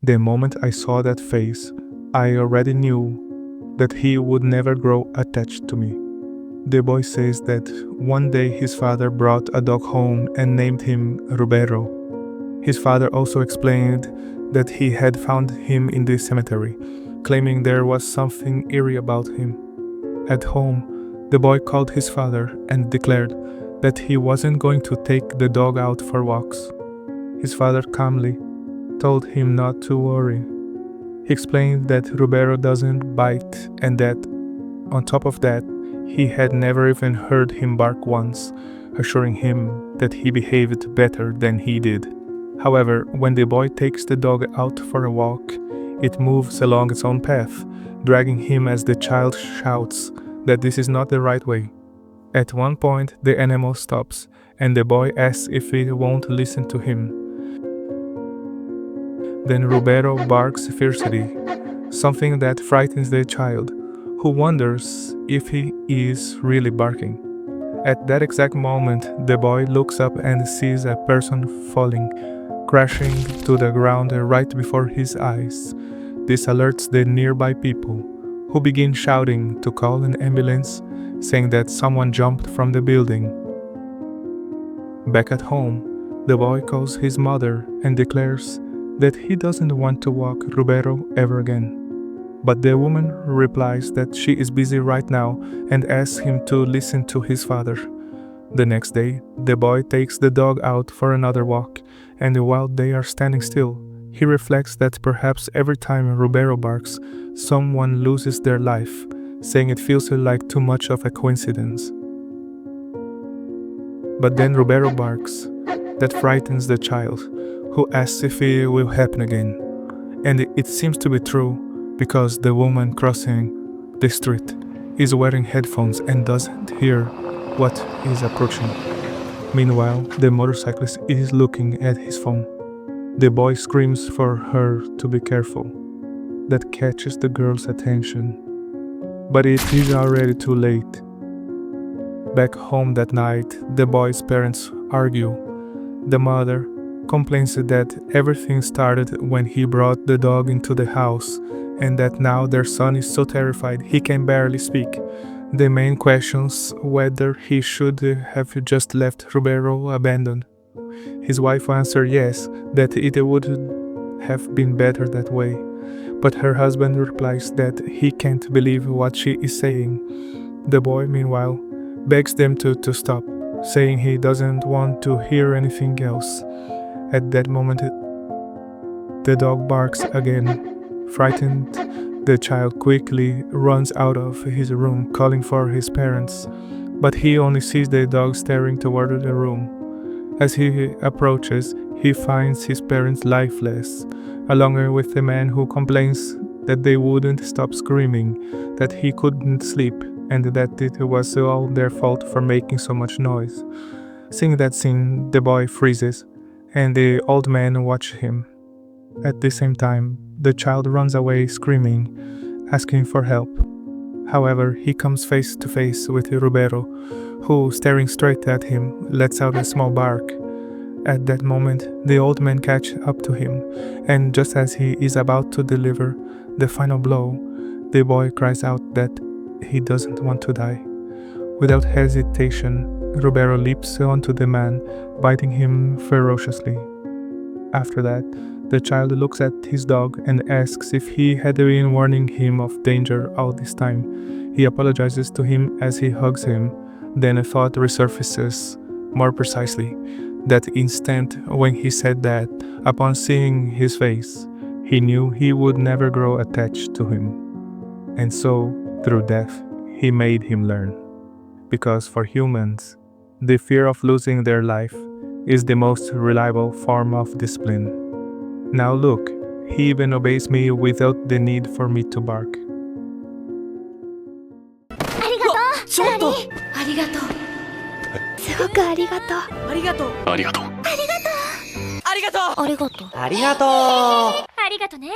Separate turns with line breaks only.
The moment I saw that face, I already knew that he would never grow attached to me. The boy says that one day his father brought a dog home and named him Rubero. His father also explained that he had found him in the cemetery, claiming there was something eerie about him. At home, the boy called his father and declared that he wasn't going to take the dog out for walks. His father calmly told him not to worry. He explained that Rubero doesn't bite and that, on top of that, he had never even heard him bark once, assuring him that he behaved better than he did. However, when the boy takes the dog out for a walk, it moves along its own path, dragging him as the child shouts that this is not the right way. At one point, the animal stops, and the boy asks if it won't listen to him. Then Rubero barks fiercely, something that frightens the child, who wonders if he is really barking. At that exact moment, the boy looks up and sees a person falling, crashing to the ground right before his eyes. This alerts the nearby people, who begin shouting to call an ambulance, saying that someone jumped from the building. Back at home, the boy calls his mother and declares that he doesn't want to walk Rubero ever again. But the woman replies that she is busy right now and asks him to listen to his father. The next day, the boy takes the dog out for another walk, and while they are standing still, he reflects that perhaps every time Rubero barks, someone loses their life, saying it feels like too much of a coincidence. But then Rubero barks. That frightens the child, who asks if it will happen again. And it seems to be true, because the woman crossing the street is wearing headphones and doesn't hear what is approaching. Meanwhile, the motorcyclist is looking at his phone. The boy screams for her to be careful. That catches the girl's attention. But it is already too late. Back home that night, the boy's parents argue. The mother complains that everything started when he brought the dog into the house, and that now their son is so terrified he can barely speak. The man questions whether he should have just left Rubero abandoned. His wife answers yes, that it would have been better that way. But her husband replies that he can't believe what she is saying. The boy, meanwhile, begs them to stop, saying he doesn't want to hear anything else. At that moment, the dog barks again. Frightened, the child quickly runs out of his room, calling for his parents, but he only sees the dog staring toward the room. As he approaches, he finds his parents lifeless, along with the man who complains that they wouldn't stop screaming, that he couldn't sleep, and that it was all their fault for making so much noise. Seeing that scene, the boy freezes, and the old man watches him. At the same time, the child runs away screaming, asking for help. However, he comes face to face with Rubero, who, staring straight at him, lets out a small bark. At that moment, the old man catches up to him, and just as he is about to deliver the final blow, the boy cries out that he doesn't want to die. Without hesitation, Rubero leaps onto the man, biting him ferociously. After that, the child looks at his dog and asks if he had been warning him of danger all this time. He apologizes to him as he hugs him. Then a thought resurfaces more precisely. That instant when he said that, upon seeing his face, he knew he would never grow attached to him. And so, through death, he made him learn. Because for humans, the fear of losing their life is the most reliable form of discipline. Now look, he even obeys me without the need for me to bark.
ありがとう。
ちょっと。
ありがとう。すごくありがとう。
ありがとう。
ありがとう。
ありがとう。
ありがとう。
ありがとう。
ありがとね。